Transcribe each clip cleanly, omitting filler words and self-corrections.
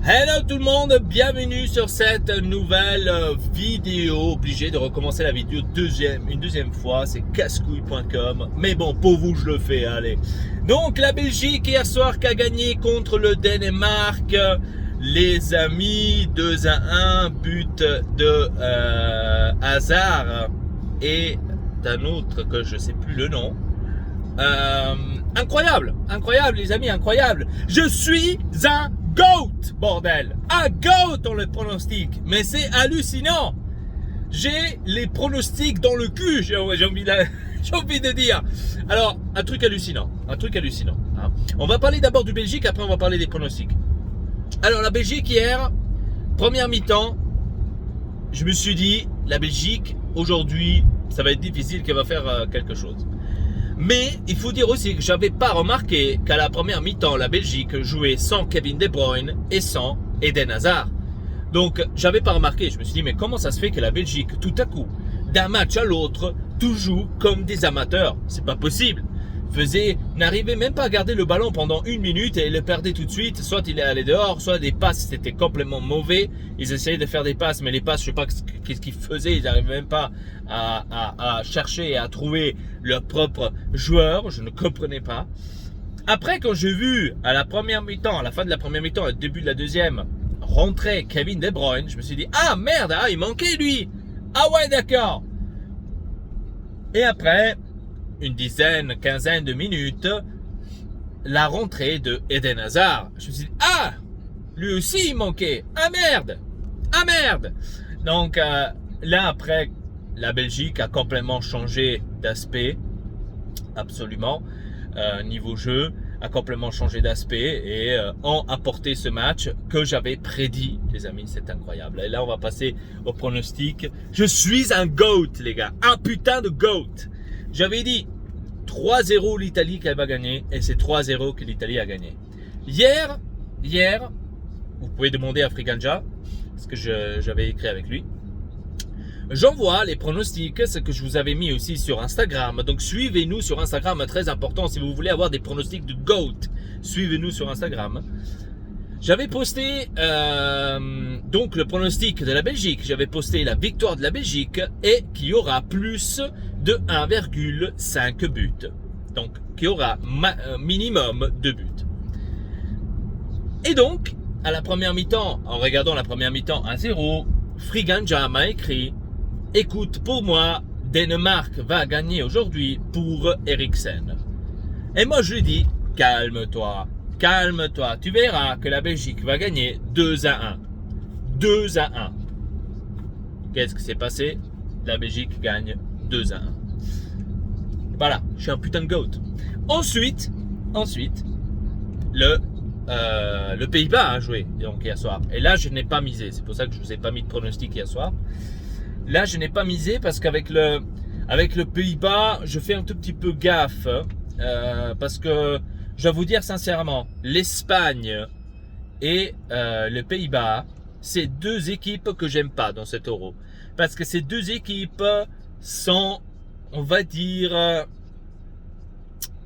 Hello tout le monde, bienvenue sur cette nouvelle vidéo. Obligé de recommencer la vidéo une deuxième fois, c'est casse-couille.com. Mais bon, pour vous je le fais, allez. Donc la Belgique hier soir qui a gagné contre le Danemark. Les amis, 2-1, but de Hazard et d'un autre que je sais plus le nom. Incroyable les amis, incroyable. Je suis un GOAT, bordel. Un GOAT dans le pronostic. Mais c'est hallucinant. J'ai les pronostics dans le cul, j'ai envie de dire. Alors, un truc hallucinant. Hein. On va parler d'abord du Belgique, après on va parler des pronostics. Alors, la Belgique hier, première mi-temps, je me suis dit, la Belgique, aujourd'hui, ça va être difficile qu'elle va faire quelque chose. Mais il faut dire aussi que j'avais pas remarqué qu'à la première mi-temps, la Belgique jouait sans Kevin De Bruyne et sans Eden Hazard. Donc, j'avais pas remarqué. Je me suis dit, mais comment ça se fait que la Belgique, tout à coup, d'un match à l'autre, tout joue comme des amateurs? C'est pas possible. N'arrivait même pas à garder le ballon pendant 1 minute et il le perdait tout de suite. Soit il est allé dehors, soit des passes c'était complètement mauvais. Ils essayaient de faire des passes, mais les passes, je sais pas qu'est-ce qu'ils faisaient. Ils n'arrivaient même pas à chercher et à trouver leur propre joueur. Je ne comprenais pas. Après, quand j'ai vu à la première mi-temps, à la fin de la première mi-temps, au début de la deuxième, rentrer Kevin De Bruyne, je me suis dit, ah merde, il manquait lui. Ah ouais, d'accord. Et après, une quinzaine de minutes, la rentrée de Eden Hazard. Je me suis dit, ah, lui aussi il manquait. Ah merde. Donc là après, la Belgique a complètement changé d'aspect, absolument, niveau jeu, a complètement changé d'aspect et ont apporté ce match que j'avais prédit, les amis, c'est incroyable. Et là on va passer au pronostic. Je suis un GOAT, les gars, un putain de GOAT. J'avais dit 3-0 l'Italie qu'elle va gagner et c'est 3-0 que l'Italie a gagné. Hier, vous pouvez demander à Friganja, parce que j'avais écrit avec lui. J'envoie les pronostics, ce que je vous avais mis aussi sur Instagram. Donc suivez-nous sur Instagram, très important si vous voulez avoir des pronostics de GOAT. Suivez-nous sur Instagram. J'avais posté donc le pronostic de la Belgique, j'avais posté la victoire de la Belgique et qu'il y aura plus de 1,5 buts. Donc qu'il y aura minimum 2 buts. Et donc, à la première mi-temps, en regardant la première mi-temps 1-0, Friganja m'a écrit, écoute, pour moi, Danemark va gagner aujourd'hui pour Eriksen. Et moi je lui dis, calme-toi, tu verras que la Belgique va gagner 2-1. Qu'est-ce qui s'est passé? La Belgique gagne 2-1. Voilà, je suis un putain de GOAT. Ensuite, le Pays-Bas a joué donc hier soir. Et là, je n'ai pas misé. C'est pour ça que je ne vous ai pas mis de pronostic hier soir. Là, je n'ai pas misé parce qu'avec le Pays-Bas, je fais un tout petit peu gaffe. Parce que je dois vous dire sincèrement, l'Espagne et le Pays-Bas, c'est deux équipes que j'aime pas dans cet Euro. Parce que ces deux équipes sont, on va dire,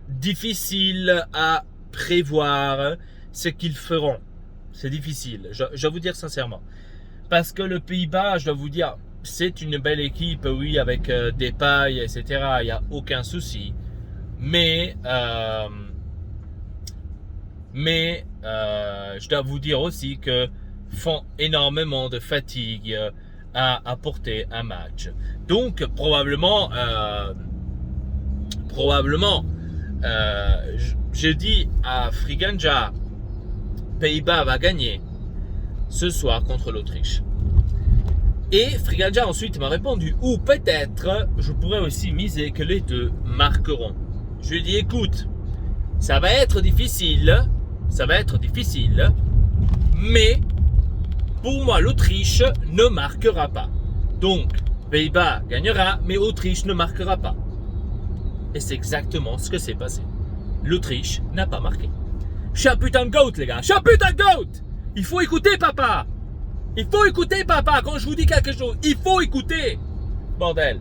difficiles à prévoir ce qu'ils feront. C'est difficile, je dois vous dire sincèrement. Parce que le Pays-Bas, je dois vous dire, c'est une belle équipe, oui, avec des pailles, etc. Il n'y a aucun souci. Mais je dois vous dire aussi que font énormément de fatigue à apporter un match. Donc probablement je dis à Friganja, Pays-Bas va gagner ce soir contre l'Autriche. Et Friganja ensuite m'a répondu, ou peut-être je pourrais aussi miser que les deux marqueront. Je lui ai dit, écoute, ça va être difficile, mais pour moi, l'Autriche ne marquera pas. Donc, Pays-Bas gagnera, mais Autriche ne marquera pas. Et c'est exactement ce que s'est passé. L'Autriche n'a pas marqué. Je suis un putain de GOAT, les gars. Je suis un putain de GOAT. Il faut écouter, papa. Quand je vous dis quelque chose, il faut écouter. Bordel.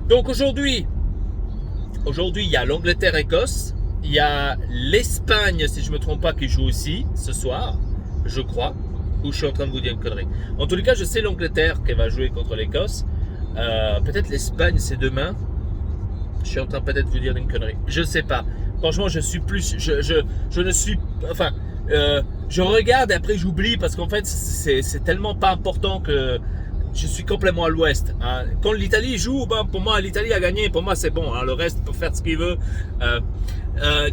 Donc aujourd'hui, il y a l'Angleterre-Écosse. Il y a l'Espagne, si je ne me trompe pas, qui joue aussi ce soir, je crois. Ou je suis en train de vous dire une connerie. En tous les cas, je sais l'Angleterre qui va jouer contre l'Écosse. Peut-être l'Espagne, c'est demain. Je suis en train peut-être de vous dire une connerie. Je sais pas. Franchement, je suis plus. Je ne suis. Enfin, je regarde et après j'oublie parce qu'en fait, c'est tellement pas important que je suis complètement à l'ouest. Hein. Quand l'Italie joue, ben, pour moi, l'Italie a gagné. Pour moi, c'est bon. Hein. Le reste peut faire ce qu'il veut.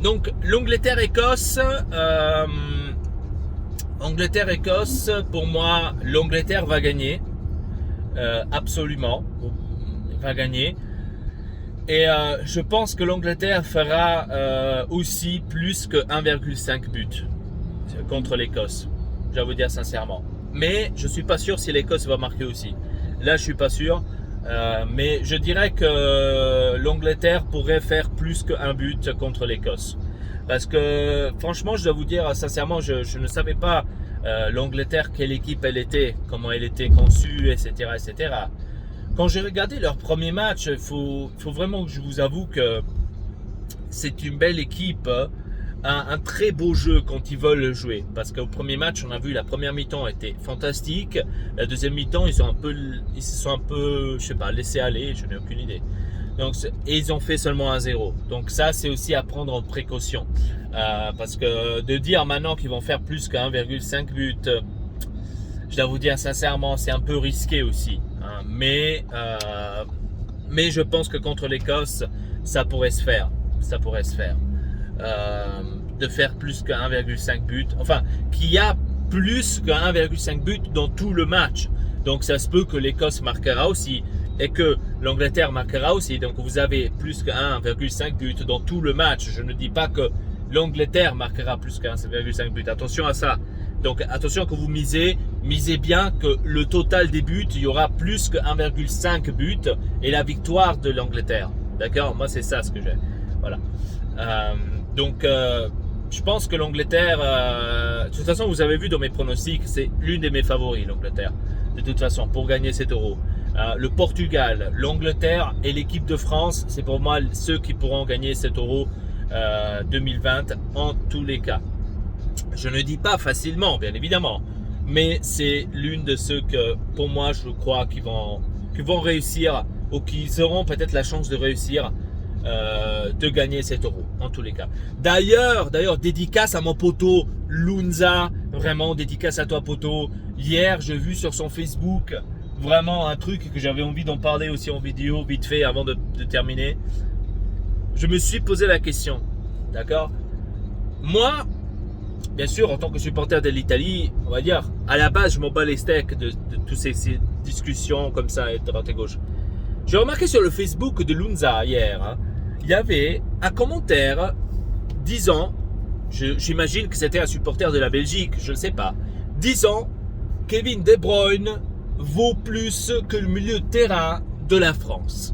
Donc, l'Angleterre-Écosse. Angleterre-Écosse, pour moi, l'Angleterre va gagner. Absolument. Va gagner. Et je pense que l'Angleterre fera aussi plus que 1,5 but contre l'Écosse. Je vais vous dire sincèrement. Mais je ne suis pas sûr si l'Écosse va marquer aussi. Là, je ne suis pas sûr. Mais je dirais que l'Angleterre pourrait faire plus qu'un but contre l'Écosse. Parce que franchement, je dois vous dire sincèrement, je ne savais pas l'Angleterre, quelle équipe elle était, comment elle était conçue, etc. etc. Quand j'ai regardé leur premier match, il faut vraiment que je vous avoue que c'est une belle équipe, un très beau jeu quand ils veulent jouer. Parce qu'au premier match, on a vu la première mi-temps était fantastique, la deuxième mi-temps, ils se sont un peu, je sais pas, laissés aller, je n'ai aucune idée. Donc, et ils ont fait seulement 1-0. Donc ça, c'est aussi à prendre en précaution. Parce que de dire maintenant qu'ils vont faire plus que 1,5 but, je dois vous dire sincèrement, c'est un peu risqué aussi. Hein. Mais je pense que contre l'Écosse, ça pourrait se faire. Ça pourrait se faire. De faire plus que 1,5 but. Enfin, qu'il y a plus que 1,5 but dans tout le match. Donc ça se peut que l'Écosse marquera aussi. Et que l'Angleterre marquera aussi. Donc vous avez plus que 1,5 but dans tout le match. Je ne dis pas que l'Angleterre marquera plus que 1,5 but. Attention à ça. Donc attention que vous misez bien que le total des buts, il y aura plus que 1,5 but et la victoire de l'Angleterre. D'accord? Moi c'est ça ce que j'ai. Voilà. Donc je pense que l'Angleterre, de toute façon vous avez vu dans mes pronostics, c'est l'une de mes favoris l'Angleterre. De toute façon pour gagner cet euro. Le Portugal, l'Angleterre et l'équipe de France, c'est pour moi ceux qui pourront gagner cet euro 2020 en tous les cas. Je ne dis pas facilement, bien évidemment, mais c'est l'une de ceux que, pour moi, je crois qu'ils vont réussir ou qui auront peut-être la chance de réussir de gagner cet euro, en tous les cas. D'ailleurs, dédicace à mon poteau Lunza, vraiment dédicace à toi poteau. Hier, j'ai vu sur son Facebook vraiment un truc que j'avais envie d'en parler aussi en vidéo, vite fait, avant de terminer. Je me suis posé la question, d'accord? Moi, bien sûr, en tant que supporter de l'Italie, on va dire, à la base, je m'en bats les steaks de toutes ces discussions comme ça, à droite et gauche. J'ai remarqué sur le Facebook de Lunza hier, hein, il y avait un commentaire disant, j'imagine que c'était un supporter de la Belgique, je ne sais pas, disant Kevin De Bruyne vaut plus que le milieu de terrain de la France.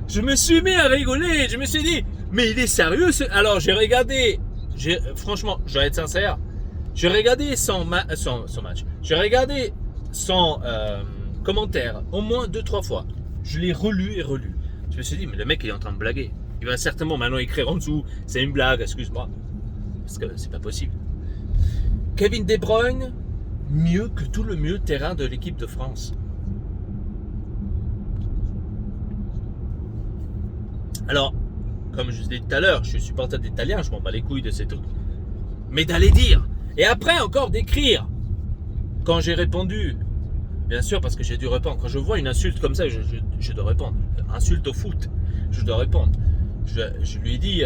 Je me suis mis à rigoler, je me suis dit, mais il est sérieux Alors j'ai regardé, franchement, je vais être sincère, j'ai regardé son match, j'ai regardé son commentaire au moins 2-3 fois. Je l'ai relu et relu. Je me suis dit, mais le mec il est en train de blaguer. Il va certainement maintenant écrire en dessous, c'est une blague, excuse-moi. Parce que c'est pas possible. Kevin De Bruyne, mieux que tout le milieu de terrain de l'équipe de France. Alors, comme je vous ai dit tout à l'heure, je suis supporter d'Italien, je m'en bats les couilles de ces trucs. Mais d'aller dire, et après encore d'écrire, quand j'ai répondu, bien sûr parce que j'ai dû répondre, quand je vois une insulte comme ça, je dois répondre. Insulte au foot, je dois répondre. Je lui ai dit,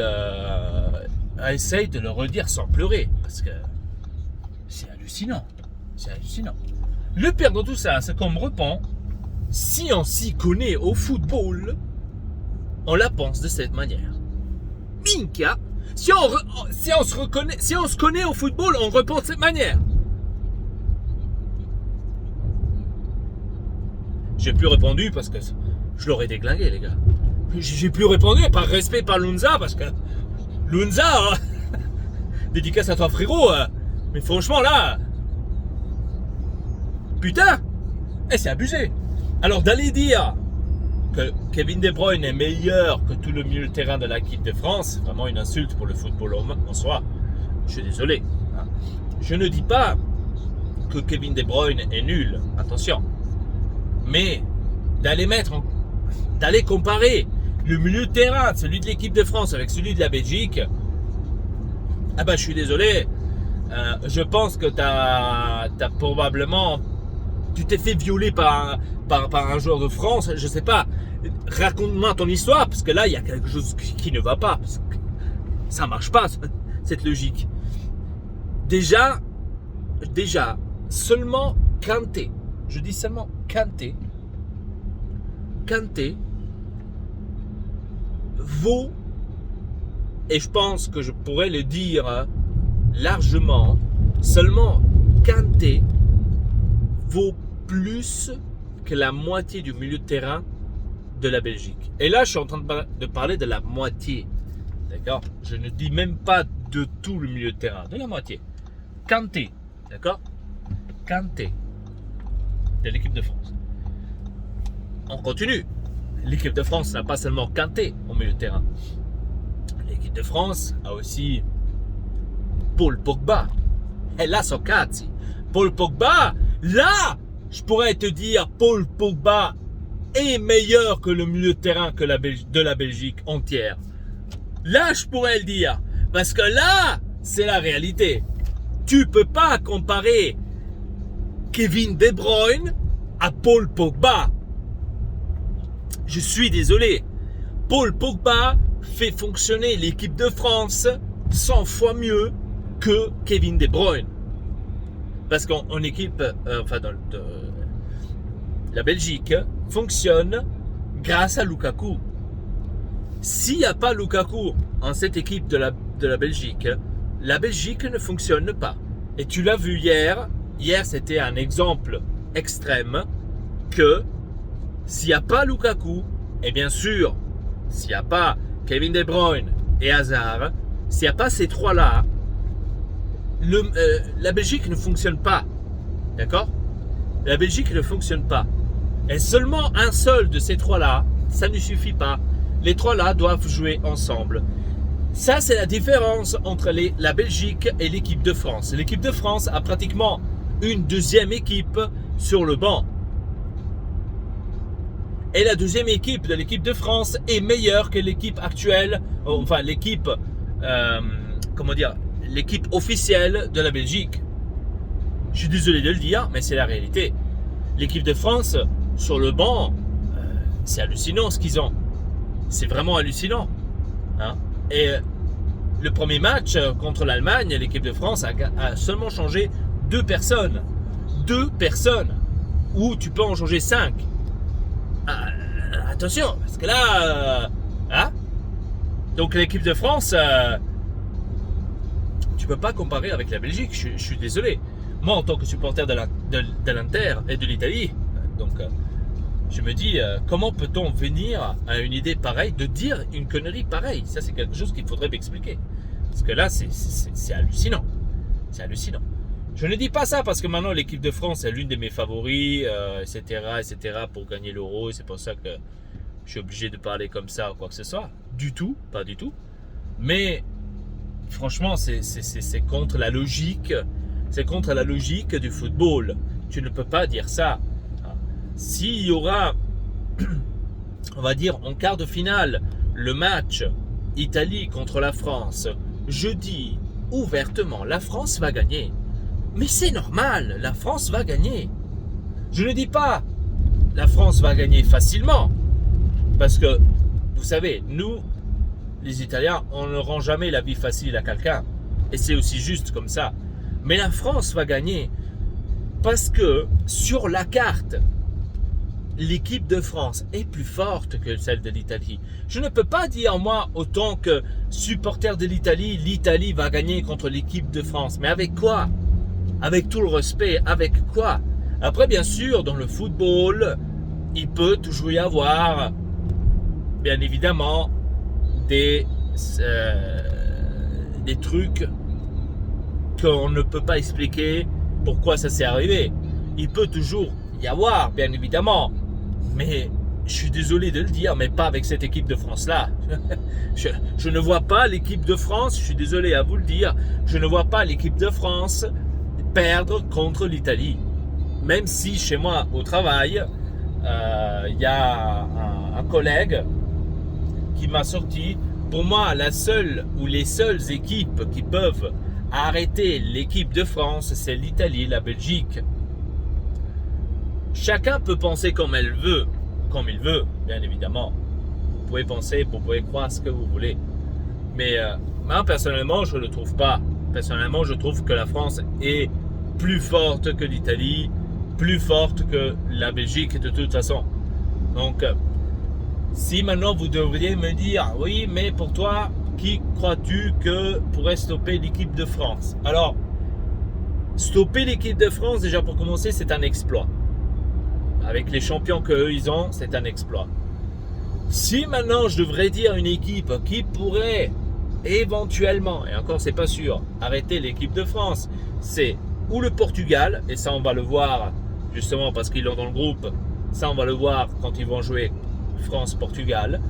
essaye de le redire sans pleurer, parce que c'est hallucinant. C'est hallucinant. Le pire dans tout ça, c'est qu'on me répond, si on s'y connaît au football, on la pense de cette manière. Minka, si on se connaît au football, on répond de cette manière. J'ai plus répondu parce que je l'aurais déglingué, les gars. J'ai plus répondu par respect par Lunza parce que Lunza, dédicace à toi frérot, mais franchement là, putain, c'est abusé. Alors d'aller dire que Kevin De Bruyne est meilleur que tout le milieu de terrain de l'équipe de France, c'est vraiment une insulte pour le football en soi. Je suis désolé. Je ne dis pas que Kevin De Bruyne est nul, attention. Mais d'aller comparer le milieu de terrain, celui de l'équipe de France avec celui de la Belgique, je suis désolé. Je pense que tu t'es fait violer par un joueur de France, je sais pas. Raconte-moi ton histoire, parce que là, il y a quelque chose qui ne va pas. Parce que ça marche pas, cette logique. Déjà, seulement Kanté, je dis seulement Kanté vaut, et je pense que je pourrais le dire largement, seulement Kanté vaut plus que la moitié du milieu de terrain de la Belgique. Et là, je suis en train de parler de la moitié. D'accord? Je ne dis même pas de tout le milieu de terrain, de la moitié. Kanté, d'accord? Kanté, de l'équipe de France. On continue. L'équipe de France n'a pas seulement Kanté au milieu de terrain. L'équipe de France a aussi Paul Pogba. Et là, so cazzi. Paul Pogba, là, je pourrais te dire, Paul Pogba est meilleur que le milieu de terrain de la Belgique entière. Là, je pourrais le dire. Parce que là, c'est la réalité. Tu peux pas comparer Kevin De Bruyne à Paul Pogba. Je suis désolé. Paul Pogba fait fonctionner l'équipe de France 100 fois mieux que Kevin De Bruyne. Parce qu'en équipe, la Belgique fonctionne grâce à Lukaku. S'il n'y a pas Lukaku en cette équipe de la Belgique ne fonctionne pas. Et tu l'as vu hier. Hier, c'était un exemple extrême que s'il n'y a pas Lukaku, et bien sûr, s'il n'y a pas Kevin De Bruyne et Hazard, s'il n'y a pas ces trois-là, la Belgique ne fonctionne pas. D'accord? La Belgique ne fonctionne pas. Et seulement un seul de ces trois-là, ça ne suffit pas. Les trois-là doivent jouer ensemble. Ça, c'est la différence entre la Belgique et l'équipe de France. L'équipe de France a pratiquement une deuxième équipe sur le banc. Et la deuxième équipe de l'équipe de France est meilleure que l'équipe actuelle, enfin l'équipe, l'équipe officielle de la Belgique. Je suis désolé de le dire, mais c'est la réalité. L'équipe de France, sur le banc, c'est hallucinant ce qu'ils ont. C'est vraiment hallucinant. Hein? Et le premier match contre l'Allemagne, l'équipe de France a seulement changé 2 personnes. 2 personnes. Ou tu peux en changer 5. Attention, parce que là... Donc l'équipe de France, tu peux pas comparer avec la Belgique. Je suis désolé. Moi, en tant que supporter de l'Inter et de l'Italie, donc... je me dis, comment peut-on venir à une idée pareille, de dire une connerie pareille? Ça, c'est quelque chose qu'il faudrait m'expliquer. Parce que là, c'est hallucinant. C'est hallucinant. Je ne dis pas ça parce que maintenant, l'équipe de France est l'une de mes favoris, etc., pour gagner l'Euro. C'est pour ça que je suis obligé de parler comme ça ou quoi que ce soit. Du tout, pas du tout. Mais, franchement, c'est contre la logique. C'est contre la logique du football. Tu ne peux pas dire ça. S'il y aura, on va dire, en quart de finale, le match Italie contre la France, je dis ouvertement, la France va gagner. Mais c'est normal, la France va gagner. Je ne dis pas, la France va gagner facilement. Parce que, vous savez, nous, les Italiens, on ne rend jamais la vie facile à quelqu'un. Et c'est aussi juste comme ça. Mais la France va gagner. Parce que, sur la carte, l'équipe de France est plus forte que celle de l'Italie. Je ne peux pas dire, moi, autant que supporter de l'Italie va gagner contre l'équipe de France. Mais avec quoi? Avec tout le respect, avec quoi? Après, bien sûr, dans le football, il peut toujours y avoir, bien évidemment, des trucs qu'on ne peut pas expliquer pourquoi ça s'est arrivé. Il peut toujours y avoir, bien évidemment. Mais je suis désolé de le dire, mais pas avec cette équipe de France-là. Je ne vois pas l'équipe de France, je suis désolé à vous le dire, je ne vois pas l'équipe de France perdre contre l'Italie. Même si chez moi, au travail, il y a un collègue qui m'a sorti, pour moi, la seule ou les seules équipes qui peuvent arrêter l'équipe de France, c'est l'Italie, la Belgique. Chacun peut penser comme il veut, bien évidemment. Vous pouvez penser, vous pouvez croire ce que vous voulez. Mais moi, personnellement, je ne le trouve pas. Personnellement, je trouve que la France est plus forte que l'Italie, plus forte que la Belgique de toute façon. Donc, si maintenant vous devriez me dire, oui, mais pour toi, qui crois-tu que pourrait stopper l'équipe de France? Alors, stopper l'équipe de France, déjà pour commencer, c'est un exploit. Avec les champions qu'eux, ils ont, c'est un exploit. Si maintenant je devrais dire une équipe qui pourrait éventuellement, et encore c'est pas sûr, arrêter l'équipe de France, c'est ou le Portugal, et ça on va le voir justement parce qu'ils l'ont dans le groupe, ça on va le voir quand ils vont jouer France-Portugal,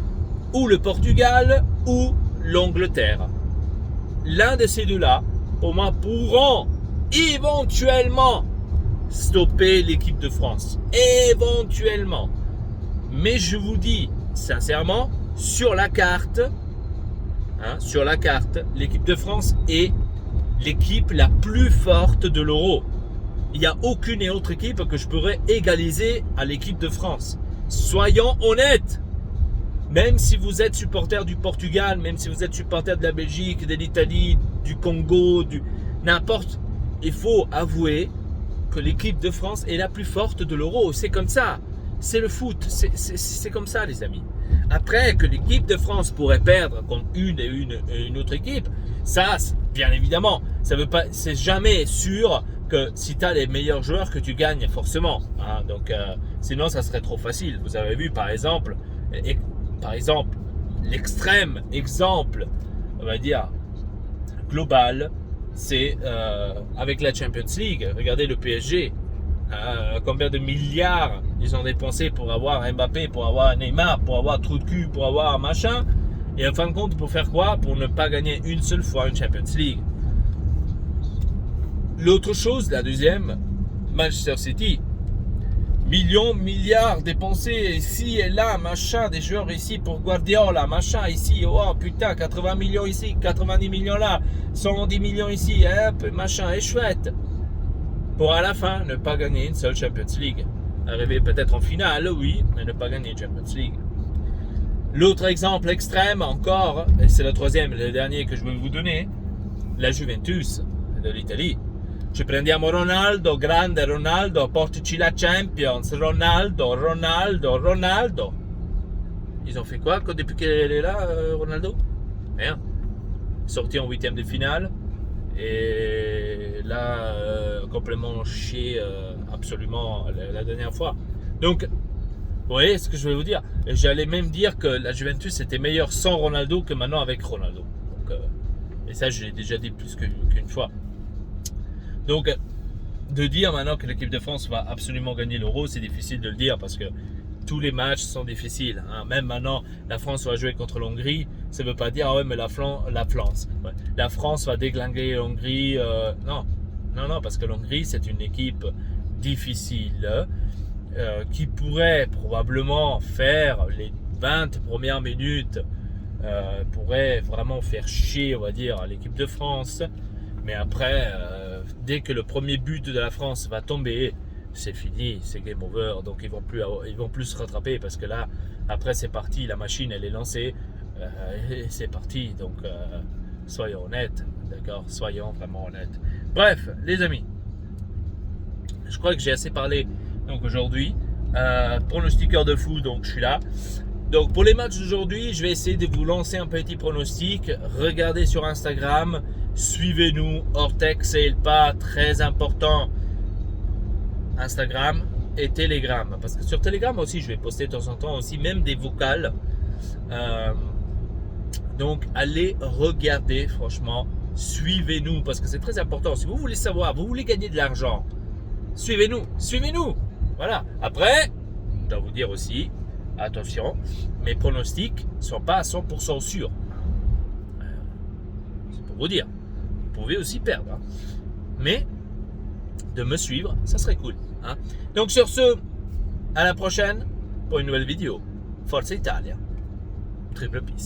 ou le Portugal ou l'Angleterre. L'un de ces deux-là, pour moi, pourront éventuellement stopper l'équipe de France. Éventuellement. Mais je vous dis sincèrement, sur la carte, l'équipe de France est l'équipe la plus forte de l'Euro. Il n'y a aucune autre équipe que je pourrais égaliser à l'équipe de France. Soyons honnêtes. Même si vous êtes supporter du Portugal, même si vous êtes supporter de la Belgique, de l'Italie, du Congo, n'importe, il faut avouer que l'équipe de France est la plus forte de l'Euro. C'est comme ça. C'est le foot. C'est comme ça, les amis. Après, que l'équipe de France pourrait perdre contre une autre équipe, ça, bien évidemment, ça veut pas, c'est jamais sûr que si tu as les meilleurs joueurs que tu gagnes forcément. Hein. Donc, sinon, ça serait trop facile. Vous avez vu, par exemple, l'extrême exemple, on va dire, global, c'est avec la Champions League. Regardez le PSG. Combien de milliards ils ont dépensé pour avoir Mbappé, pour avoir Neymar, pour avoir trou de cul, pour avoir machin. Et en fin de compte, pour faire quoi? Pour ne pas gagner une seule fois une Champions League. L'autre chose, la deuxième, Manchester City. Millions, milliards dépensés ici et là, machin, des joueurs ici pour Guardiola, machin ici, oh putain, 80 millions ici, 90 millions là, 110 millions ici, hop, machin, et chouette. Pour à la fin, ne pas gagner une seule Champions League. Arriver peut-être en finale, oui, mais ne pas gagner une Champions League. L'autre exemple extrême encore, et c'est le troisième, le dernier que je vais vous donner, la Juventus de l'Italie. Ci prendiamo Ronaldo, grande Ronaldo, portaci la Champions, Ronaldo. Ils ont fait quoi depuis qu'elle est là, Ronaldo? Rien. Sorti en huitième de finale. Et là, complètement chié absolument la dernière fois. Donc, vous voyez ce que je vais vous dire. J'allais même dire que la Juventus était meilleure sans Ronaldo que maintenant avec Ronaldo. Donc, et ça, je l'ai déjà dit plus qu'une fois. Donc, de dire maintenant que l'équipe de France va absolument gagner l'Euro, c'est difficile de le dire parce que tous les matchs sont difficiles. Hein. Même maintenant, la France va jouer contre l'Hongrie. Ça ne veut pas dire, ah ouais, mais la France va déglinguer l'Hongrie. Non, parce que l'Hongrie, c'est une équipe difficile qui pourrait probablement faire les 20 premières minutes, pourrait vraiment faire chier, on va dire, l'équipe de France. Mais après, dès que le premier but de la France va tomber, c'est fini, c'est game over. Donc ils vont plus se rattraper parce que là, après c'est parti, la machine elle est lancée, et c'est parti. Donc soyons honnêtes, d'accord, soyons vraiment honnêtes. Bref, les amis, je crois que j'ai assez parlé donc aujourd'hui. Pronostiqueur de foot, donc je suis là. Donc pour les matchs d'aujourd'hui, je vais essayer de vous lancer un petit pronostic. Regardez sur Instagram, suivez-nous, Ortex et pas très important. Instagram et Telegram, parce que sur Telegram aussi je vais poster de temps en temps aussi même des vocales, donc allez regarder, franchement suivez-nous parce que c'est très important. Si vous voulez savoir, vous voulez gagner de l'argent, suivez-nous, voilà. Après je dois vous dire aussi attention, mes pronostics ne sont pas à 100% sûrs. C'est pour vous dire. Vous pouvez aussi perdre. Hein. Mais de me suivre, ça serait cool. Hein. Donc sur ce, à la prochaine pour une nouvelle vidéo. Forza Italia. Triple peace.